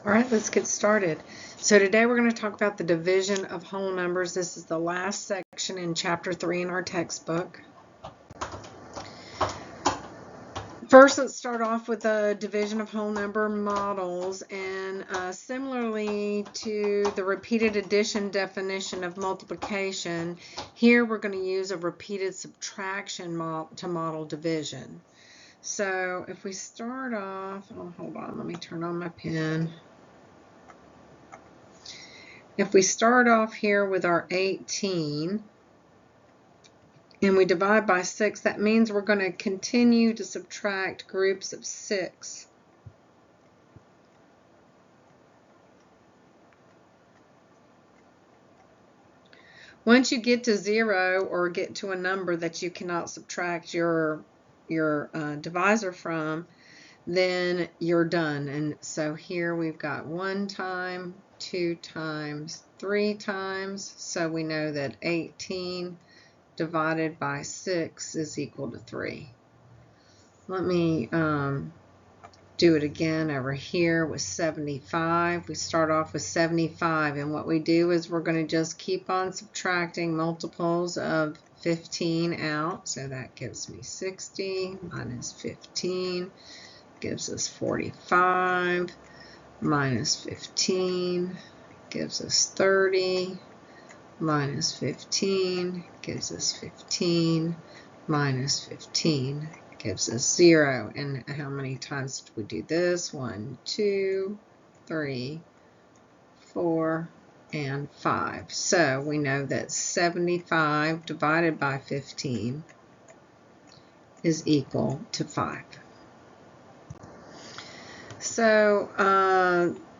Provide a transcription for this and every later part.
All right, let's get started. So today we're going to talk about the division of whole numbers. This is the last section in chapter 3 in our textbook. First, let's start off with the division of whole number models, and similarly to the repeated addition definition of multiplication, here we're going to use a repeated subtraction to model division. So if we start off, oh, hold on, let me turn on my pen. If we start off here with our 18 and we divide by 6, that means we're going to continue to subtract groups of 6. Once you get to 0 or get to a number that you cannot subtract your divisor from, then you're done. And so here we've got 1 time, 2 times, 3 times. So we know that 18 divided by 6 is equal to 3. Let me do it again over here with 75. We start off with 75, and what we do is we're going to just keep on subtracting multiples of 15 out. So that gives me 60 minus 15 gives us 45, minus 15 gives us 30, minus 15 gives us 15, minus 15 gives us 0. And how many times did we do this? 1, 2, 3, 4, and 5. So we know that 75 divided by 15 is equal to 5. So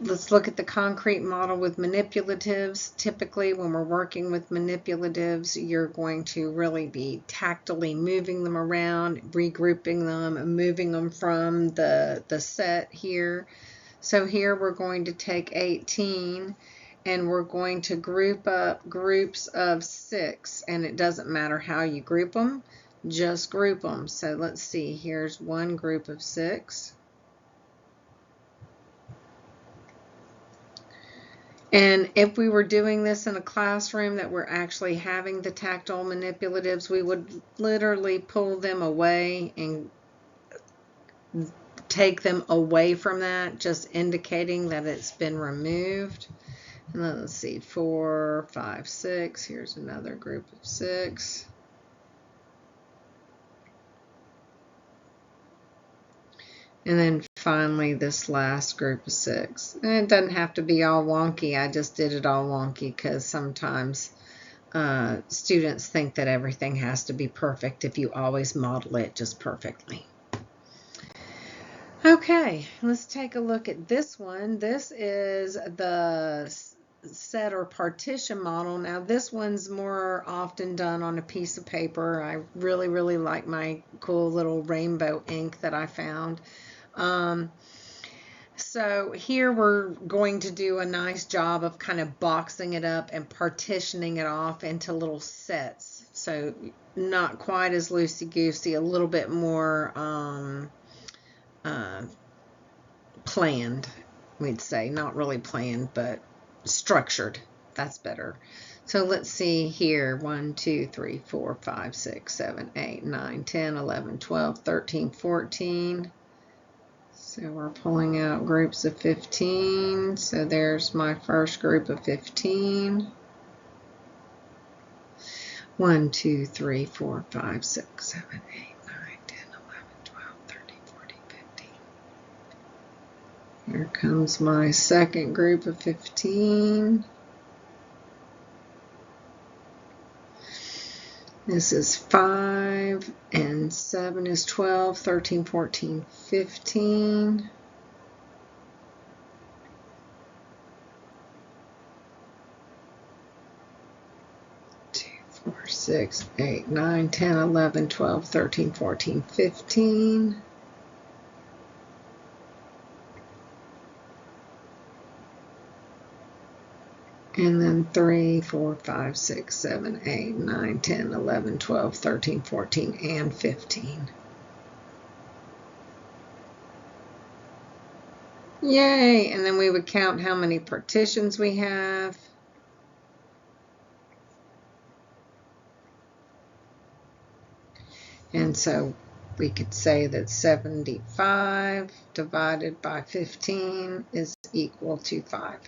let's look at the concrete model with manipulatives. Typically, when we're working with manipulatives, you're going to really be tactily moving them around, regrouping them, and moving them from the set here. So here we're going to take 18 and we're going to group up groups of 6, and it doesn't matter how you group them, just group them. So let's see, here's one group of 6. And if we were doing this in a classroom that we're actually having the tactile manipulatives, we would literally pull them away and take them away from that, just indicating that it's been removed. And let's see, 4, 5, 6. Here's another group of 6. And then finally this last group of 6. And it doesn't have to be all wonky. I just did it all wonky because sometimes students think that everything has to be perfect if you always model it just perfectly. Okay, let's take a look at this one. This is the set or partition model. Now this one's more often done on a piece of paper. I really like my cool little rainbow ink that I found. So here we're going to do a nice job of kind of boxing it up and partitioning it off into little sets. So not quite as loosey-goosey, a little bit more planned, we'd say. Not really planned, but structured. That's better. So let's see here, 1, 2, 3, 4, 5, 6, 7, 8, 9, 10, 11, 12, 13, 14. So we're pulling out groups of 15. So there's my first group of 15. 1, 2, 3, 4, 5, 6, 7, 8, 9, 10, 11, 12, 13, 14, 15. Here comes my second group of 15. This is 5, and 7 is 12, 13, 14, 15. Two, 4, 6, 8, 9, 10, 11, 12, 13, 14, 15. And then 3, 4, 5, 6, 7, 8, 9, 10, 11, 12, 13, 14, and 15. Yay! And then we would count how many partitions we have. And so we could say that 75 divided by 15 is equal to 5.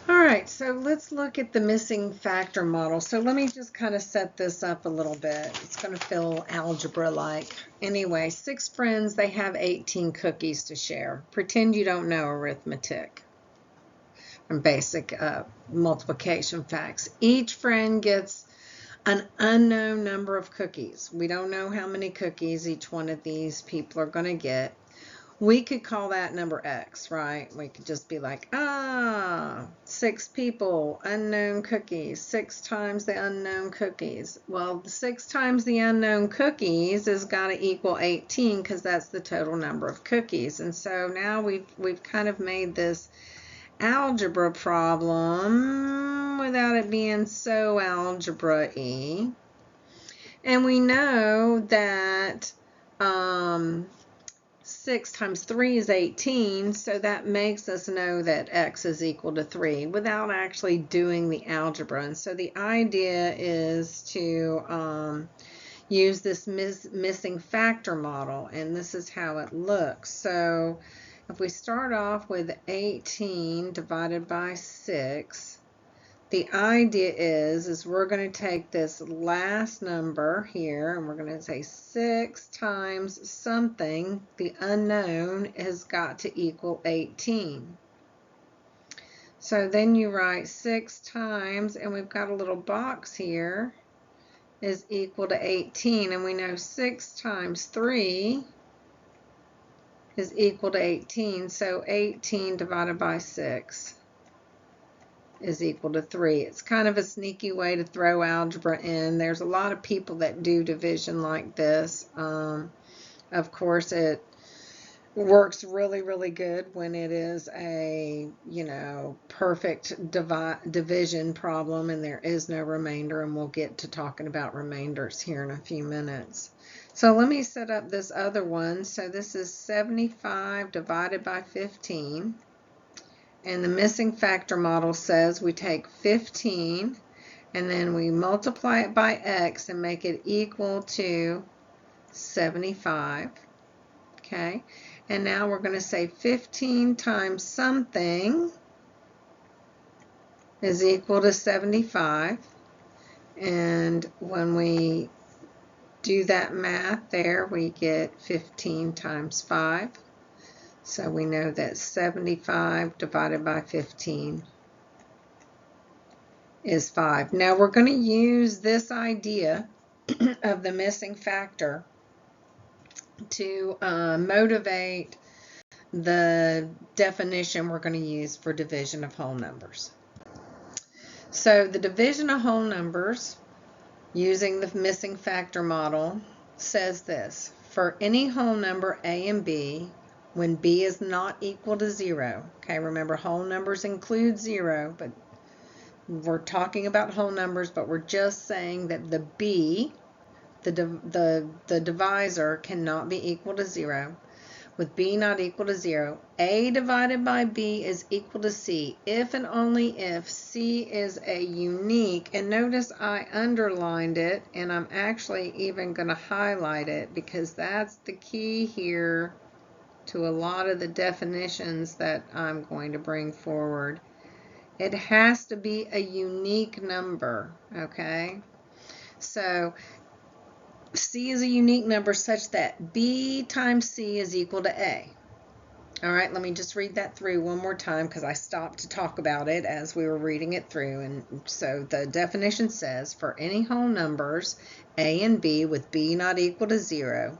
All right, so let's look at the missing factor model. So let me just kind of set this up a little bit. It's going to feel algebra-like. Anyway, 6 friends, they have 18 cookies to share. Pretend you don't know arithmetic and basic multiplication facts. Each friend gets an unknown number of cookies. We don't know how many cookies each one of these people are going to get. We could call that number X, right? We could just be like, 6 people, unknown cookies, 6 times the unknown cookies. Well, 6 times the unknown cookies has got to equal 18 because that's the total number of cookies. And so now we've kind of made this algebra problem without it being so algebra-y. And we know that 6 times 3 is 18, so that makes us know that X is equal to 3 without actually doing the algebra. And so the idea is to use this missing factor model, and this is how it looks. So if we start off with 18 divided by 6, the idea is we're going to take this last number here and we're going to say 6 times something, the unknown, has got to equal 18. So then you write 6 times, and we've got a little box here, is equal to 18. And we know 6 times 3 is equal to 18. So 18 divided by 6 is equal to 3. It's kind of a sneaky way to throw algebra in. There's a lot of people that do division like this. Of course, it works really, really good when it is a, perfect division problem and there is no remainder, and we'll get to talking about remainders here in a few minutes. So let me set up this other one. So this is 75 divided by 15. And the missing factor model says we take 15 and then we multiply it by X and make it equal to 75. Okay, and now we're going to say 15 times something is equal to 75. And when we do that math there, we get 15 times 5. So we know that 75 divided by 15 is 5. Now we're going to use this idea of the missing factor to motivate the definition we're going to use for division of whole numbers. So the division of whole numbers using the missing factor model says this: for any whole number A and B, when B is not equal to 0, okay, remember whole numbers include 0, but we're talking about whole numbers, but we're just saying that the B, the divisor, cannot be equal to 0. With B not equal to 0, A divided by B is equal to C if and only if C is a unique, and notice I underlined it, and I'm actually even going to highlight it because that's the key here to a lot of the definitions that I'm going to bring forward. It has to be a unique number, okay? So C is a unique number such that B times C is equal to A. All right, let me just read that through one more time because I stopped to talk about it as we were reading it through. And so the definition says, for any whole numbers A and B with B not equal to 0,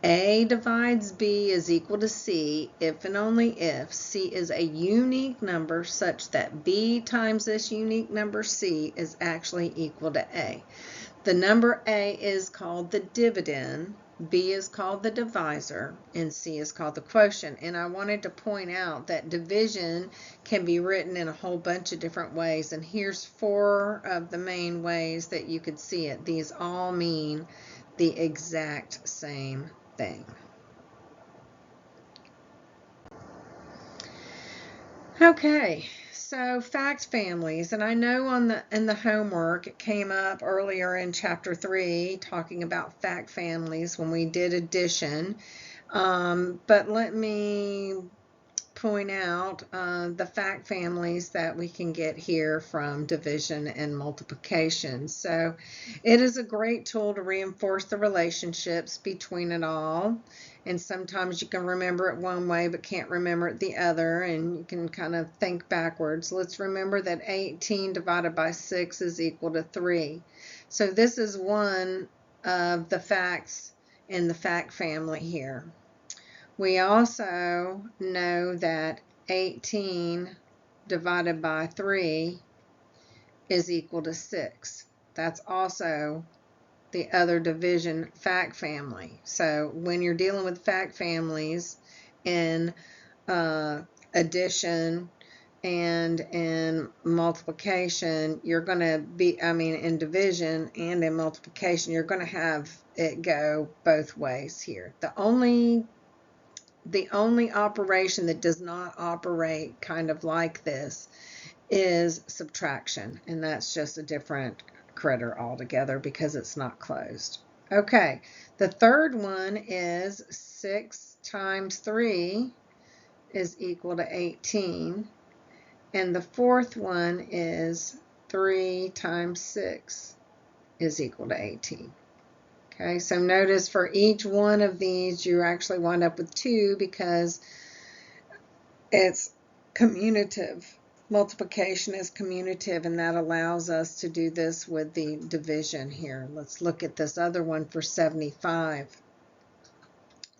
A divides B is equal to C if and only if C is a unique number such that B times this unique number C is actually equal to A. The number A is called the dividend, B is called the divisor, and C is called the quotient. And I wanted to point out that division can be written in a whole bunch of different ways, and here's 4 of the main ways that you could see it. These all mean the exact same thing. Okay, so fact families, and I know in the homework it came up earlier in chapter 3 talking about fact families when we did addition, but let me point out the fact families that we can get here from division and multiplication. So it is a great tool to reinforce the relationships between it all. And sometimes you can remember it one way but can't remember it the other, and you can kind of think backwards. Let's remember that 18 divided by 6 is equal to 3. So this is one of the facts in the fact family here. We also know that 18 divided by 3 is equal to 6. That's also the other division fact family. So when you're dealing with fact families in addition and in multiplication, you're going to be, in division and in multiplication, you're going to have it go both ways here. The only operation that does not operate kind of like this is subtraction, and that's just a different critter altogether because it's not closed. Okay, the third one is 6 times 3 is equal to 18, and the fourth one is 3 times 6 is equal to 18. Okay, so notice for each one of these you actually wind up with 2 because it's commutative. Multiplication is commutative, and that allows us to do this with the division here. Let's look at this other one for 75.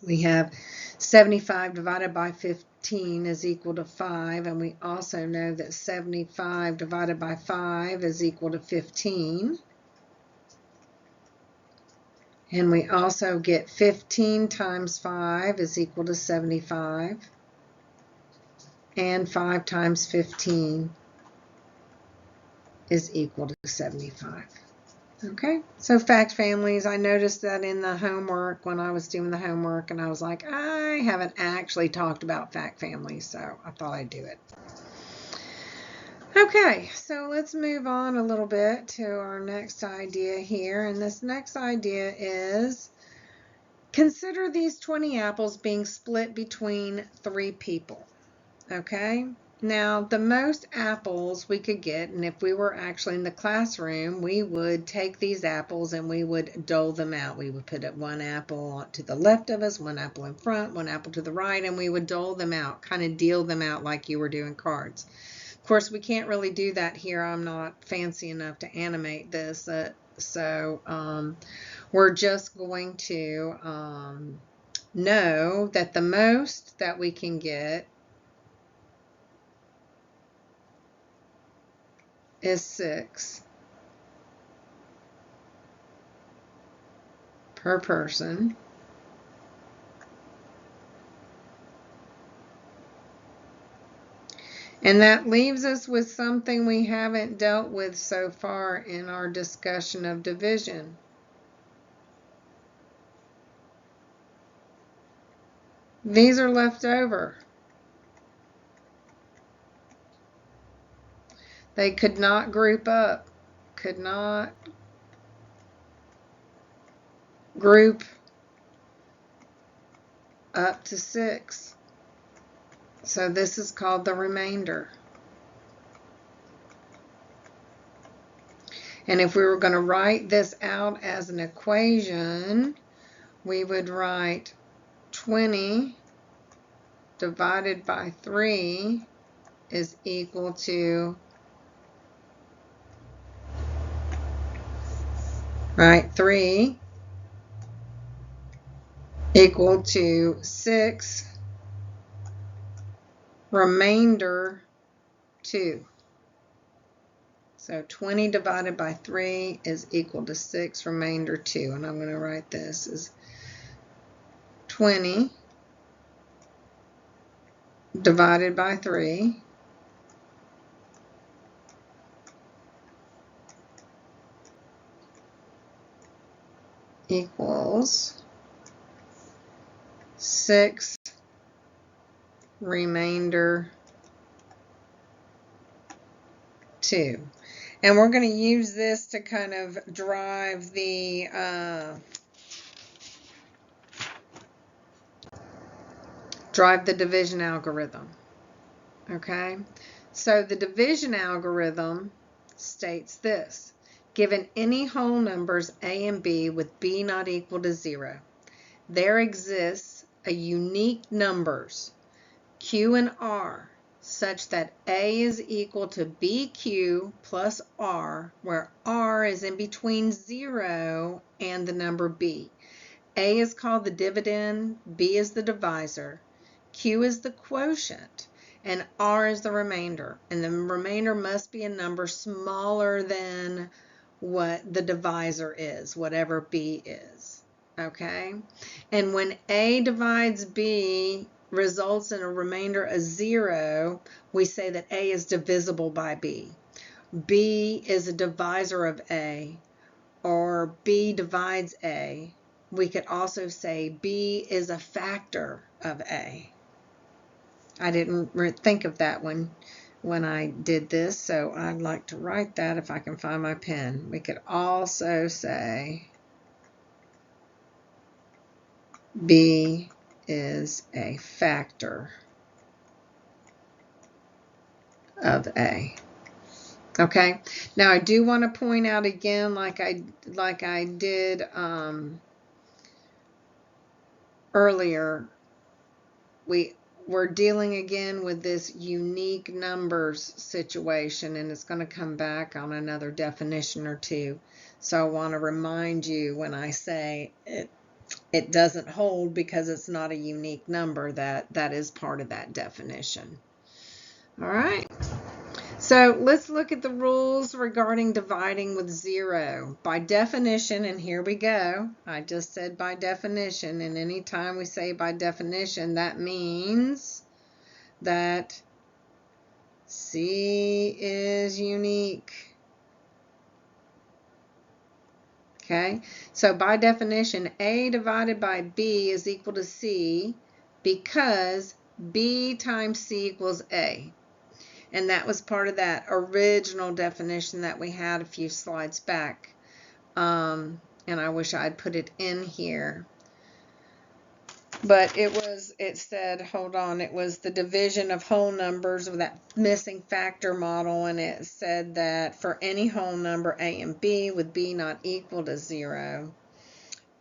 We have 75 divided by 15 is equal to 5, and we also know that 75 divided by 5 is equal to 15. And we also get 15 times 5 is equal to 75. And 5 times 15 is equal to 75. Okay, so fact families, I noticed that in the homework when I was doing the homework, and I was like, I haven't actually talked about fact families, so I thought I'd do it. Okay, so let's move on a little bit to our next idea here, and this next idea is consider these 20 apples being split between 3 people. Okay, now the most apples we could get, and if we were actually in the classroom, we would take these apples and we would dole them out. We would put one apple to the left of us, one apple in front, one apple to the right, and we would dole them out, kind of deal them out like you were doing cards. Of course, we can't really do that here. I'm not fancy enough to animate this, so we're just going to know that the most that we can get is 6 per person. And that leaves us with something we haven't dealt with so far in our discussion of division. These are left over. They could not group up, could not group up to 6. So this is called the remainder. And if we were going to write this out as an equation, we would write 20 divided by 3 is equal to, right, 3 equal to 6 remainder 2. So 20 divided by 3 is equal to 6 remainder 2. And I'm going to write this as 20 divided by 3 equals 6 remainder 2. And we're going to use this to kind of drive the division algorithm. Okay, so the division algorithm states this: given any whole numbers a and b with b not equal to 0, there exists a unique numbers q and r such that a is equal to bq plus r, where r is in between 0 and the number b. A is called the dividend, b is the divisor, q is the quotient, and r is the remainder. And the remainder must be a number smaller than what the divisor is, whatever b is. Okay? And when a divides b results in a remainder of 0, we say that a is divisible by b. B is a divisor of a, or b divides a. We could also say b is a factor of a. I didn't think of that when I did this, so I'd like to write that if I can find my pen. We could also say b is a factor of a. Okay, now I do want to point out again, like I did earlier, we're dealing again with this unique numbers situation, and it's going to come back on another definition or two. So I want to remind you, when I say it doesn't hold because it's not a unique number, that is part of that definition. All right. So let's look at the rules regarding dividing with 0. By definition, and here we go, I just said by definition, and anytime we say by definition, that means that C is unique. Okay, so by definition, A divided by B is equal to C because B times C equals A. And that was part of that original definition that we had a few slides back. And I wish I'd put it in here. But it said, hold on, it was the division of whole numbers with that missing factor model. And it said that for any whole number A and B with B not equal to 0,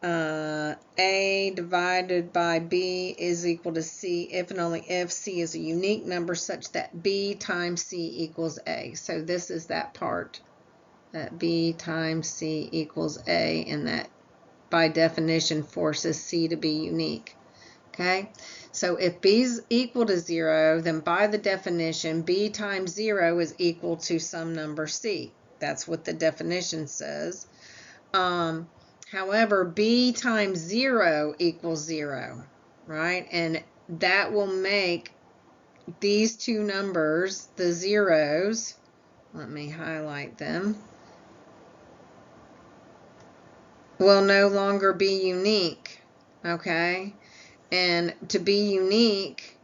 A divided by B is equal to C if and only if C is a unique number such that B times C equals A. So this is that part, that B times C equals A, and that by definition forces C to be unique. Okay, so if B is equal to 0, then by the definition, B times 0 is equal to some number C. That's what the definition says. However, B times 0 equals 0, right? And that will make these two numbers, the zeros, let me highlight them, will no longer be unique, okay? And to be unique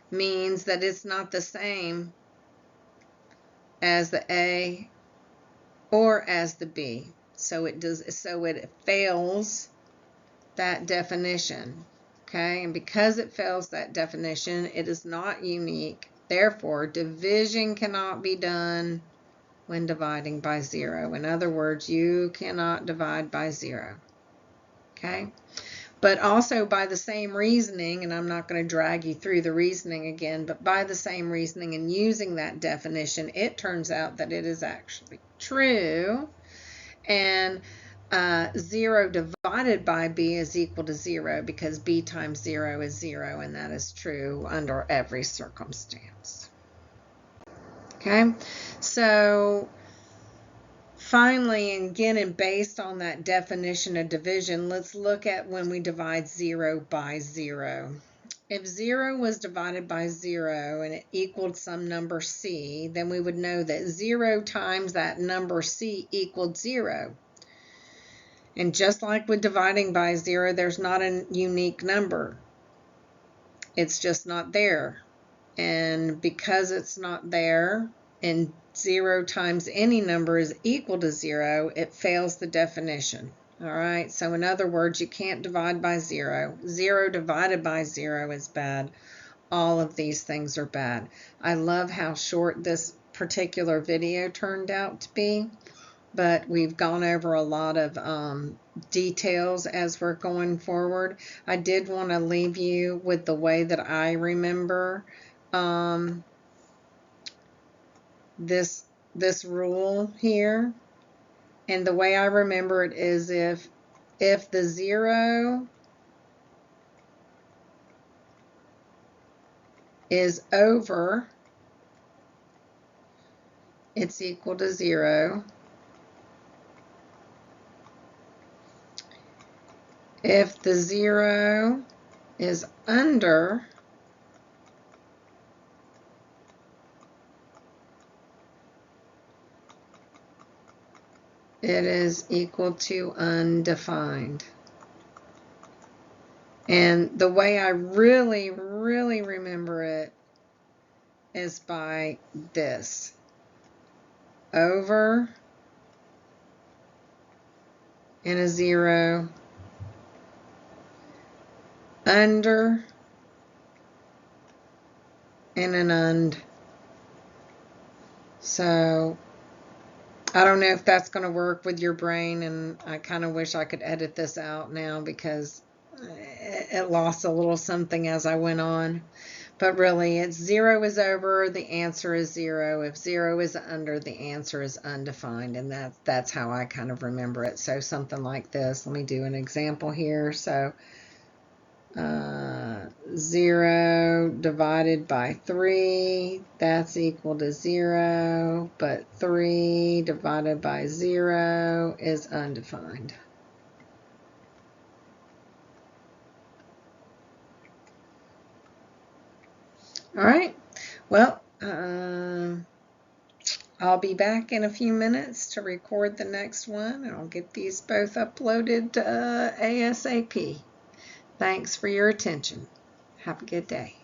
means that it's not the same as the A or as the B. So it fails that definition. Okay, and because it fails that definition, it is not unique. Therefore, division cannot be done when dividing by 0. In other words, you cannot divide by 0. Okay? But also by the same reasoning, and I'm not going to drag you through the reasoning again, but by the same reasoning and using that definition, it turns out that it is actually true. And 0 divided by B is equal to 0 because B times 0 is 0, and that is true under every circumstance. Okay, so finally, again, and based on that definition of division, let's look at when we divide 0 by 0. If 0 was divided by 0 and it equaled some number C, then we would know that 0 times that number C equaled 0. And just like with dividing by 0, there's not a unique number. it's just not there. And because it's not there, and 0 times any number is equal to 0, it fails the definition. All right, so in other words, you can't divide by 0. 0 divided by 0 is bad. All of these things are bad. I love how short this particular video turned out to be, but we've gone over a lot of details as we're going forward. I did want to leave you with the way that I remember this rule here. And the way I remember it is if the 0 is over, it's equal to 0. If the 0 is under, it is equal to undefined. And the way I really, really remember it is by this. Over and a 0. Under and an und. So I don't know if that's going to work with your brain, and I kind of wish I could edit this out now because it lost a little something as I went on. But really, it's 0 is over, the answer is 0. If 0 is under, the answer is undefined, and that's how I kind of remember it. So something like this. Let me do an example here. So 0 divided by 3, that's equal to 0, but 3 divided by 0 is undefined. All right, well, I'll be back in a few minutes to record the next one, and I'll get these both uploaded ASAP. Thanks for your attention. Have a good day.